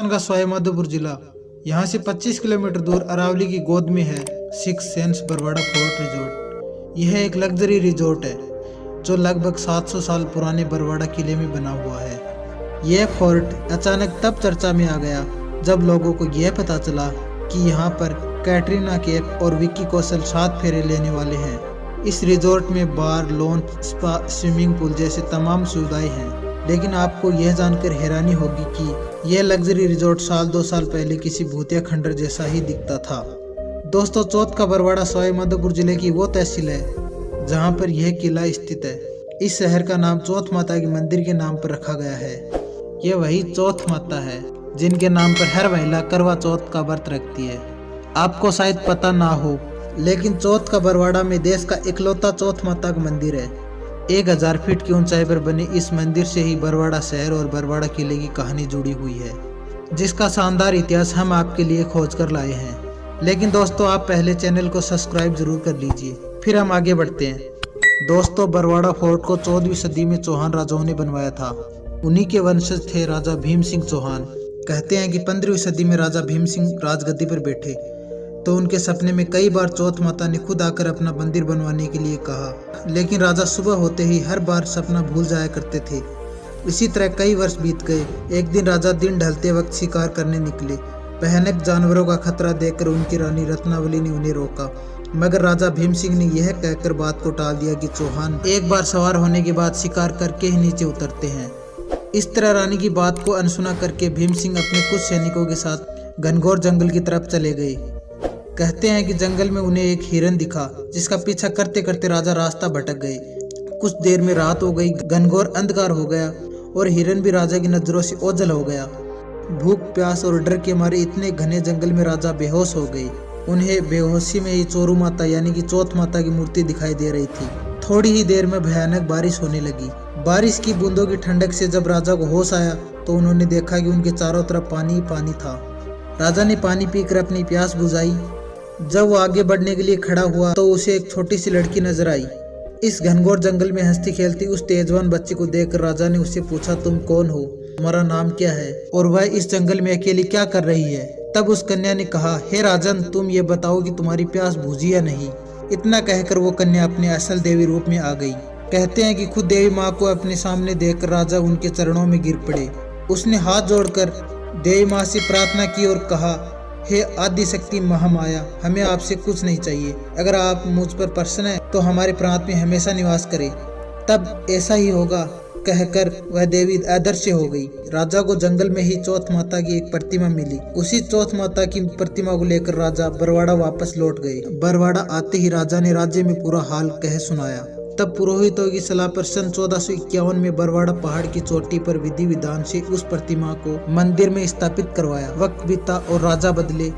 का सवाई माधोपुर जिला, यहाँ से 25 किलोमीटर दूर अरावली की गोद में है six senses Barwara fort resort. यह एक लग्जरी रिजॉर्ट है जो लगभग 700 साल पुराने बरवाड़ा किले में बना हुआ है। यह फोर्ट अचानक तब चर्चा में आ गया जब लोगों को यह पता चला कि यहाँ पर कैटरीना कैफ और विक्की कौशल 7 फेरे लेने वाले हैं। इस रिजॉर्ट में बार, लॉन्च, स्पा, स्विमिंग पूल जैसे तमाम सुविधाएं हैं। लेकिन आपको यह जानकर हैरानी होगी कि यह लग्जरी रिजॉर्ट साल 2 साल पहले किसी भूतिया खंडर जैसा ही दिखता था। दोस्तों, चौथ का बरवाड़ा सवाई माधोपुर जिले की वो तहसील है जहां पर यह किला स्थित है। इस शहर का नाम चौथ माता के मंदिर के नाम पर रखा गया है। यह वही चौथ माता है जिनके नाम पर हर महिला करवा चौथ का व्रत रखती है। आपको शायद पता ना हो, लेकिन चौथ का बरवाड़ा में देश का इकलौता चौथ माता का मंदिर है। 1000 फीट की ऊंचाई पर बने इस मंदिर से ही बरवाड़ा शहर और बरवाड़ा किले की कहानी जुड़ी हुई है, जिसका शानदार इतिहास हम आपके लिए खोज कर लाए हैं। लेकिन दोस्तों, आप पहले चैनल को सब्सक्राइब जरूर कर लीजिए, फिर हम आगे बढ़ते हैं। दोस्तों, बरवाड़ा फोर्ट को 14वीं सदी में चौहान राजाओं ने बनवाया था। उन्हीं के वंशज थे राजा भीम सिंह चौहान। कहते हैं कि 15वीं सदी में राजा भीम सिंह राजगद्दी पर बैठे तो उनके सपने में कई बार चौथ माता ने खुद आकर अपना मंदिर बनवाने के लिए कहा, लेकिन राजा सुबह होते ही हर बार सपना भूल जाया करते थे। इसी तरह कई वर्ष बीत गए। एक दिन राजा दिन ढलते वक्त शिकार करने निकले। भयानक जानवरों का खतरा देखकर उनकी रानी रत्नावली ने उन्हें रोका, मगर राजा भीम सिंह ने यह कहकर बात को टाल दिया कि चौहान एक बार सवार होने के बाद शिकार करके ही नीचे उतरते हैं। इस तरह रानी की बात को अनसुना करके भीम सिंह अपने कुछ सैनिकों के साथ घनघोर जंगल की तरफ चले गए। कहते हैं कि जंगल में उन्हें एक हिरन दिखा, जिसका पीछा करते करते राजा रास्ता भटक गए। कुछ देर में रात हो गई, घनघोर अंधकार हो गया और हिरन भी राजा की नजरों से ओझल हो गया। भूख, प्यास और डर के मारे इतने घने जंगल में राजा बेहोश हो गए। उन्हें बेहोशी में ही चोरू माता यानी कि चौथ माता की मूर्ति दिखाई दे रही थी। थोड़ी ही देर में भयानक बारिश होने लगी। बारिश की बूंदों की ठंडक से जब राजा को होश आया तो उन्होंने देखा कि उनके चारों तरफ पानी ही पानी था। राजा ने पानी पीकर अपनी प्यास बुझाई। जब वो आगे बढ़ने के लिए खड़ा हुआ तो उसे एक छोटी सी लड़की नजर आई। इस घनघोर जंगल में हंसती खेलती उस तेजवान बच्ची को देखकर राजा ने उससे पूछा, तुम कौन हो, तुम्हारा नाम क्या है और वह इस जंगल में अकेली क्या कर रही है? तब उस कन्या ने कहा, हे राजन, तुम ये बताओ कि तुम्हारी प्यास बुझी या नहीं। इतना कहकर वो कन्या अपने असल देवी रूप में आ गई। कहते हैं कि खुद देवी माँ को अपने सामने देखकर राजा उनके चरणों में गिर पड़े। उसने हाथ जोड़कर देवी माँ से प्रार्थना की और कहा, हे आदि शक्ति महामाया, हमें आपसे कुछ नहीं चाहिए। अगर आप मुझ पर प्रसन्न हैं तो हमारे प्रांत में हमेशा निवास करें। तब ऐसा ही होगा कहकर वह देवी अदृश्य हो गई। राजा को जंगल में ही चौथ माता की एक प्रतिमा मिली। उसी चौथ माता की प्रतिमा को लेकर राजा बरवाड़ा वापस लौट गए। बरवाड़ा आते ही राजा ने राज्य में पूरा हाल कह सुनाया। तब पुरोहितों की सलाह पर सन 1451 में बरवाड़ा पहाड़ की चोटी पर विधि विधान से उस प्रतिमा को मंदिर में स्थापित करवाया। वक्त बीता और राजा बदले।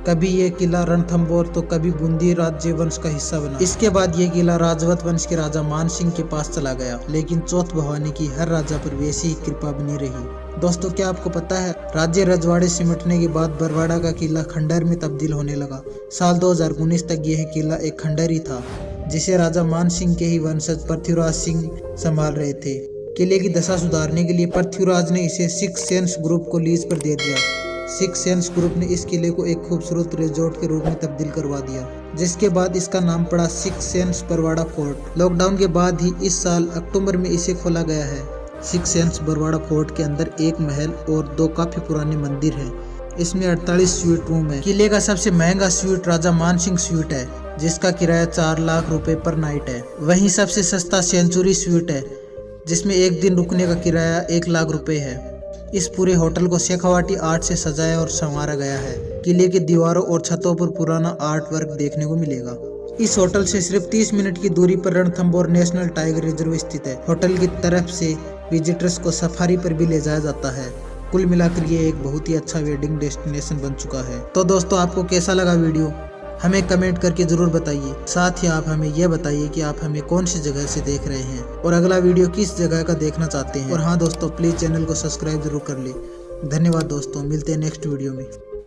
कभी ये किला रणथंभौर तो कभी बूंदी राज्य वंश का हिस्सा बना। इसके बाद ये किला राजवत वंश के राजा मान सिंह के पास चला गया, लेकिन चौथ भवानी की हर राजा पर वैसी ही कृपा बनी रही। दोस्तों, क्या आपको पता है, राज्य रजवाड़े सिमटने के बाद बरवाड़ा का किला खंडर में तब्दील होने लगा। साल 2019 तक यह किला एक खंडर ही था, जिसे राजा मान सिंह के ही वंशज पृथ्वीराज सिंह संभाल रहे थे। किले की दशा सुधारने के लिए पृथ्वीराज ने इसे सिक्स सेंस ग्रुप को लीज पर दे दिया। सिक्स सेंस ग्रुप ने इस किले को एक खूबसूरत रिजॉर्ट के रूप में तब्दील करवा दिया, जिसके बाद इसका नाम पड़ा six senses Barwara fort. Lockdown के बाद ही इस साल अक्टूबर में इसे खोला गया है। सिक्स सेंस बरवाड़ा फोर्ट के अंदर एक महल और 2 काफी पुराने मंदिर हैं। इसमें 48 स्वीट रूम है। किले का सबसे महंगा स्वीट राजा मान सिंह स्वीट है, जिसका किराया 4 लाख रुपए पर नाइट है। वहीं सबसे सस्ता सेंचुरी स्वीट है, जिसमें एक दिन रुकने का किराया 1 लाख रुपए है। इस पूरे होटल को शेखावाटी आर्ट से सजाया और संवारा गया है। किले की दीवारों और छतों पर पुराना आर्ट वर्क देखने को मिलेगा। इस होटल से सिर्फ 30 मिनट की दूरी पर रणथंभौर नेशनल टाइगर रिजर्व स्थित है। होटल की तरफ से विजिटर्स को सफारी पर भी ले जाया जाता है। कुल मिलाकर ये एक बहुत ही अच्छा वेडिंग डेस्टिनेशन बन चुका है। तो दोस्तों, आपको कैसा लगा वीडियो, हमें कमेंट करके जरूर बताइए। साथ ही आप हमें यह बताइए कि आप हमें कौन सी जगह से देख रहे हैं और अगला वीडियो किस जगह का देखना चाहते हैं। और हाँ दोस्तों, प्लीज चैनल को सब्सक्राइब जरूर कर ले। धन्यवाद दोस्तों, मिलते हैं नेक्स्ट वीडियो में।